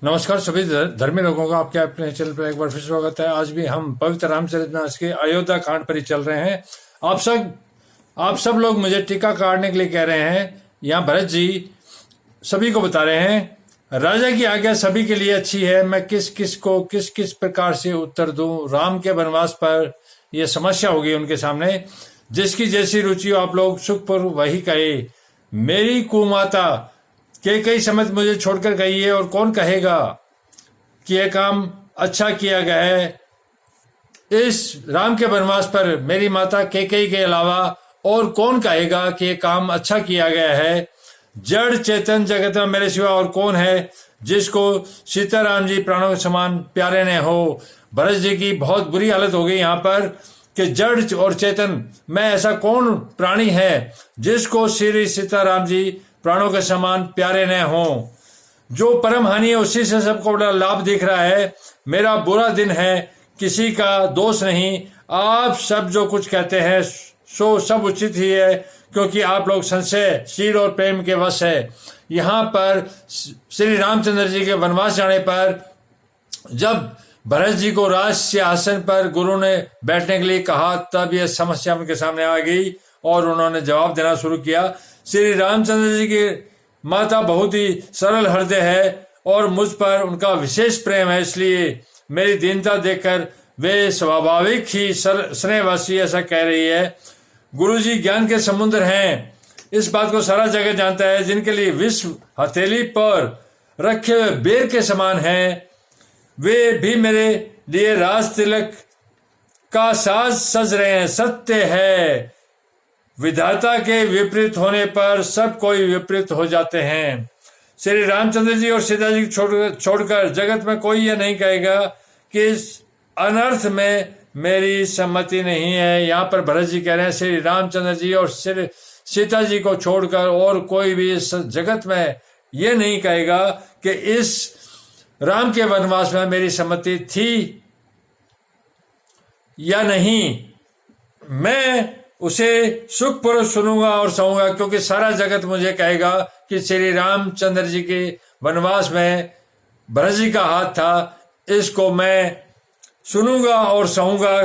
नमस्कार सभी धर्मी लोगों का आपके अपने चैनल पर एक बार फिर स्वागत है। आज भी हम पवित्र रामचरितमानस के अयोध्या कांड पर ही चल रहे हैं। आप सब लोग मुझे टीका काटने के लिए कह रहे हैं। यहाँ भरत जी सभी को बता रहे हैं, राजा की आज्ञा सभी के लिए अच्छी है, मैं किस प्रकार से उत्तर दूं। राम के वनवास पर यह समस्या होगी उनके सामने। जिसकी जैसी रुचि हो आप लोग सुखपूर्व वही कहे। मेरी कुमाता कई समेत मुझे छोड़कर गई है, और कौन कहेगा कि यह काम अच्छा किया गया है। इस राम के वनवास पर मेरी माता कैकेयी के अलावा और कौन कहेगा कि यह काम अच्छा किया गया है। जड़ चेतन जगत में मेरे सिवा और कौन है जिसको सीताराम जी प्राणों के समान प्यारे न हो। भरत जी की बहुत बुरी हालत हो गई यहाँ पर कि जड़ और चेतन में ऐसा कौन प्राणी है जिसको श्री सीताराम जी प्राणों के समान प्यारे न हो। जो परम हानि है उसी से सबको बड़ा लाभ दिख रहा है। मेरा बुरा दिन है, किसी का दोष नहीं। आप सब जो कुछ कहते हैं सो सब उचित ही है, क्योंकि आप लोग संशय शील और प्रेम के वश है। यहाँ पर श्री रामचंद्र जी के वनवास जाने पर जब भरत जी को राज सिंहासन पर गुरु ने बैठने के लिए कहा, तब यह समस्या उनके सामने आ गई और उन्होंने जवाब देना शुरू किया। श्री रामचंद्र जी की माता बहुत ही सरल हृदय है और मुझ पर उनका विशेष प्रेम है, इसलिए मेरी दीनता देखकर वे स्वाभाविक ही स्नेहवासी ऐसा कह रही है। गुरुजी ज्ञान के समुद्र हैं, इस बात को सारा जगत जानता है। जिनके लिए विश्व हथेली पर रखे हुए बेर के समान हैं, वे भी मेरे लिए राज तिलक का साज सज रहे हैं। सत्य है, विधाता के विपरीत होने पर सब कोई विपरीत हो जाते हैं। श्री रामचंद्र जी और सीता जी छोड़कर जगत में कोई यह नहीं कहेगा कि इस अनर्थ में मेरी सम्मति नहीं है। यहाँ पर भरत जी कह रहे हैं, श्री रामचंद्र जी और श्री सीता जी को छोड़कर और कोई भी इस जगत में यह नहीं कहेगा कि इस राम के वनवास में मेरी सम्मति थी या नहीं। मैं उसे सुखपूर्वक सुनूंगा और सहूंगा, क्योंकि सारा जगत मुझे कहेगा कि श्री रामचंद्र जी के वनवास में भरत जी का हाथ था। इसको मैं सुनूंगा और सहूंगा,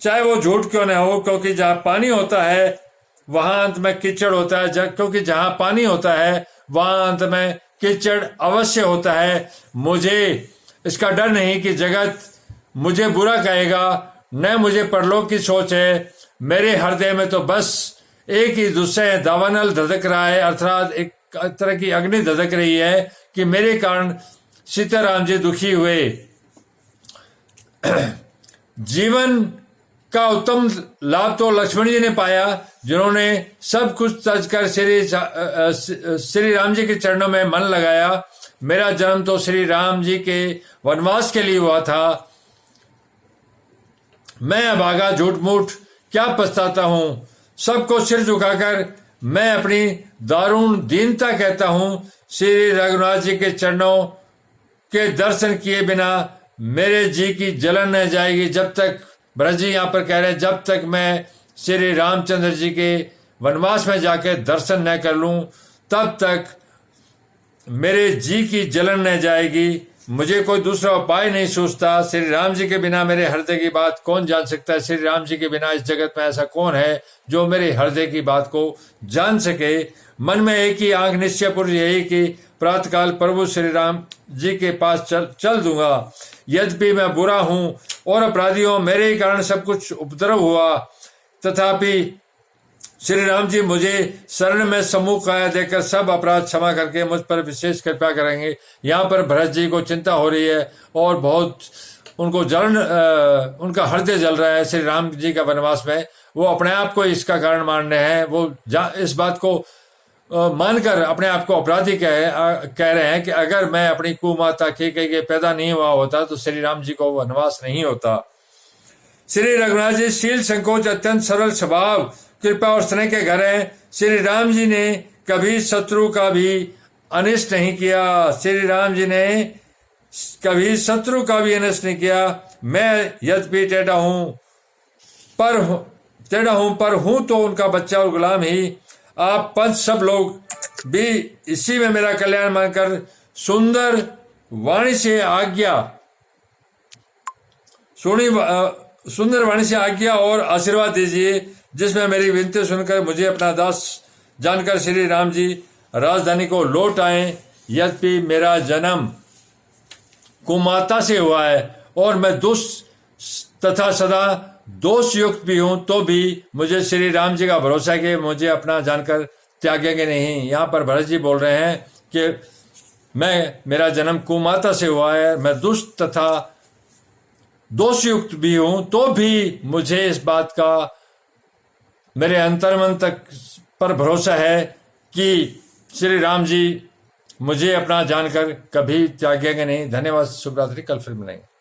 चाहे वो झूठ क्यों न हो, क्योंकि जहां पानी होता है वहां अंत में कीचड़ होता है। क्योंकि जहां पानी होता है वहां अंत में कीचड़ अवश्य होता है। मुझे इसका डर नहीं कि जगत मुझे बुरा कहेगा, न मुझे परलोक की सोच है। मेरे हृदय में तो बस एक ही दुस्सह दावानल धधक रहा है, अर्थात एक तरह की अग्नि धधक रही है कि मेरे कारण सीताराम जी दुखी हुए। जीवन का उत्तम लाभ तो लक्ष्मण जी ने पाया, जिन्होंने सब कुछ तज कर श्री राम जी के चरणों में मन लगाया। मेरा जन्म तो श्री राम जी के वनवास के लिए हुआ था। मैं अभागा झूठ मूठ क्या पछताता हूँ। सबको सिर झुकाकर मैं अपनी दारुण दीनता कहता हूँ। श्री रघुनाथ जी के चरणों के दर्शन किए बिना मेरे जी की जलन न जाएगी। जब तक भरत जी यहाँ पर कह रहे हैं, जब तक मैं श्री रामचंद्र जी के वनवास में जाके दर्शन न कर लूं, तब तक मेरे जी की जलन न जाएगी। मुझे कोई दूसरा उपाय नहीं सूझता। श्री राम जी के बिना मेरे हृदय की बात कौन जान सकता है। श्री राम जी के बिना इस जगत में ऐसा कौन है जो मेरे हृदय की बात को जान सके। मन में एक ही आंख निश्चयपूर्वक यही कि प्रातःकाल प्रभु श्री राम जी के पास चल दूंगा। यद्यपि मैं बुरा हूं और अपराधी हूं, मेरे ही कारण सब कुछ उपद्रव हुआ, तथापि श्री राम जी मुझे शरण में सम्मुख आया देकर सब अपराध क्षमा करके मुझ पर विशेष कृपा करेंगे। यहाँ पर भरत जी को चिंता हो रही है और बहुत उनको जलन, उनका हृदय जल रहा है। श्री राम जी का वनवास में वो अपने आप को इसका कारण मान रहे हैं। वो इस बात को मानकर अपने आप को अपराधी कह रहे हैं कि अगर मैं अपनी कुमाता कैकेयी के पैदा नहीं हुआ होता तो श्री राम जी को वनवास नहीं होता। श्री रघुनाथ जी शील संकोच अत्यंत सरल स्वभाव कृपा और स्नेह के घर हैं। श्री राम जी ने कभी शत्रु का भी अनिष्ट नहीं किया। श्री राम जी ने कभी शत्रु का भी अनिष्ट नहीं किया। मैं यद्यपि टेढ़ा हूं पर हूं तो उनका बच्चा और गुलाम ही। आप पंच सब लोग भी इसी में मेरा कल्याण मानकर सुंदर वाणी से आज्ञा सुंदर वाणी से आज्ञा और आशीर्वाद दीजिए, जिसमें मेरी विनती सुनकर मुझे अपना दास जानकर श्री राम जी राजधानी को लौट आए। यद्यपि मेरा जन्म कुमाता से हुआ है और मैं दुष्ट तथा सदा दोष युक्त भी हूं, तो भी मुझे श्री राम जी का भरोसा है कि मुझे अपना जानकर त्यागेंगे नहीं। यहाँ पर भरत जी बोल रहे हैं कि मेरा जन्म कुमाता से हुआ है, मैं दुष्ट तथा दोषयुक्त भी हूं, तो भी मुझे इस बात का मेरे अंतर्मन तक पर भरोसा है कि श्री राम जी मुझे अपना जानकर कभी त्यागेंगे नहीं। धन्यवाद। शुभ रात्रि। कल फिर मिलेंगे।